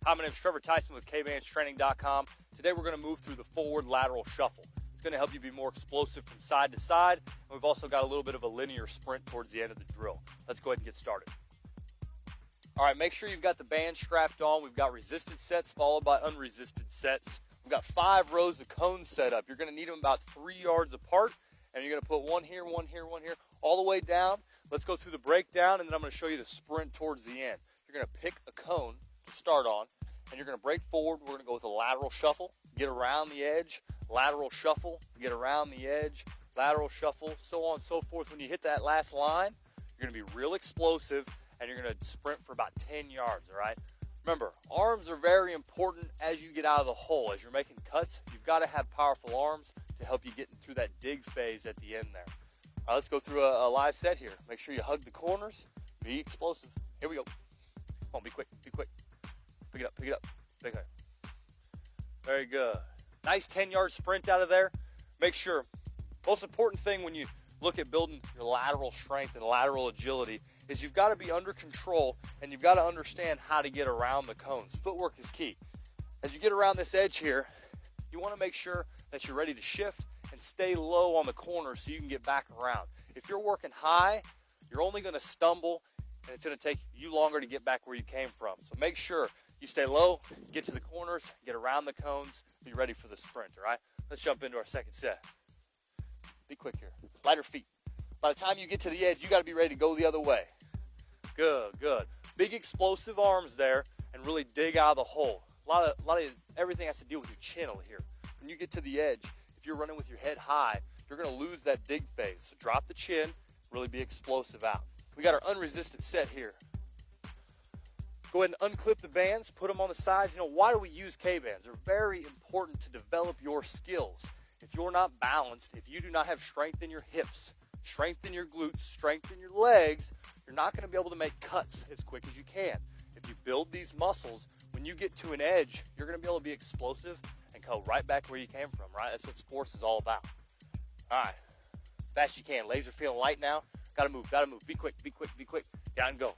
Hi, my name is Trevor Tyson with KBandstraining.com. Today we're going to move through the forward lateral shuffle. It's going to help you be more explosive from side to side. And we've also got a little bit of a linear sprint towards the end of the drill. Let's go ahead and get started. All right, make sure you've got the band strapped on. We've got resisted sets followed by unresisted sets. We've got 5 rows of cones set up. You're going to need them about 3 yards apart. And you're going to put one here, one here, one here, all the way down. Let's go through the breakdown, and then I'm going to show you the sprint towards the end. You're going to pick a cone to start on, and you're going to break forward. We're going to go with a lateral shuffle, get around the edge, lateral shuffle, get around the edge, lateral shuffle, so on and so forth. When you hit that last line, you're going to be real explosive, and you're going to sprint for about 10 yards, all right? Remember, arms are very important as you get out of the hole. As you're making cuts, you've got to have powerful arms to help you get through that dig phase at the end there. All right, let's go through a live set here. Make sure you hug the corners. Be explosive. Here we go. Come on, be quick, be quick. Pick it up, pick it up, pick it up. Very good. Nice 10-yard sprint out of there. Make sure, most important thing when you look at building your lateral strength and lateral agility is you've got to be under control and you've got to understand how to get around the cones. Footwork is key. As you get around this edge here, you want to make sure that you're ready to shift and stay low on the corner so you can get back around. If you're working high, you're only going to stumble and it's going to take you longer to get back where you came from. So make sure you stay low, get to the corners, get around the cones, be ready for the sprint, all right? Let's jump into our second set. Be quick here. Lighter feet. By the time you get to the edge, you got to be ready to go the other way. Good, good. Big explosive arms there and really dig out of the hole. A lot of everything has to deal with your chin over here. When you get to the edge, if you're running with your head high, you're going to lose that dig phase. So drop the chin, really be explosive out. We got our unresisted set here. Go ahead and unclip the bands, put them on the sides. You know, why do we use K-bands? They're very important to develop your skills. If you're not balanced, if you do not have strength in your hips, strength in your glutes, strength in your legs, you're not going to be able to make cuts as quick as you can. If you build these muscles, when you get to an edge, you're going to be able to be explosive and go right back where you came from, right? That's what sports is all about. All right, fast you can. Legs are feeling light now. Gotta move, gotta move. Be quick, be quick, be quick. Down and go.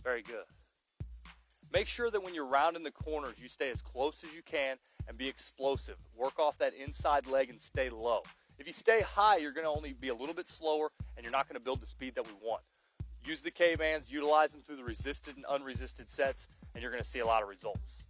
Very good. Make sure that when you're rounding the corners, you stay as close as you can and be explosive. Work off that inside leg and stay low. If you stay high, you're going to only be a little bit slower and you're not going to build the speed that we want. Use the K-bands, utilize them through the resisted and unresisted sets, and you're going to see a lot of results.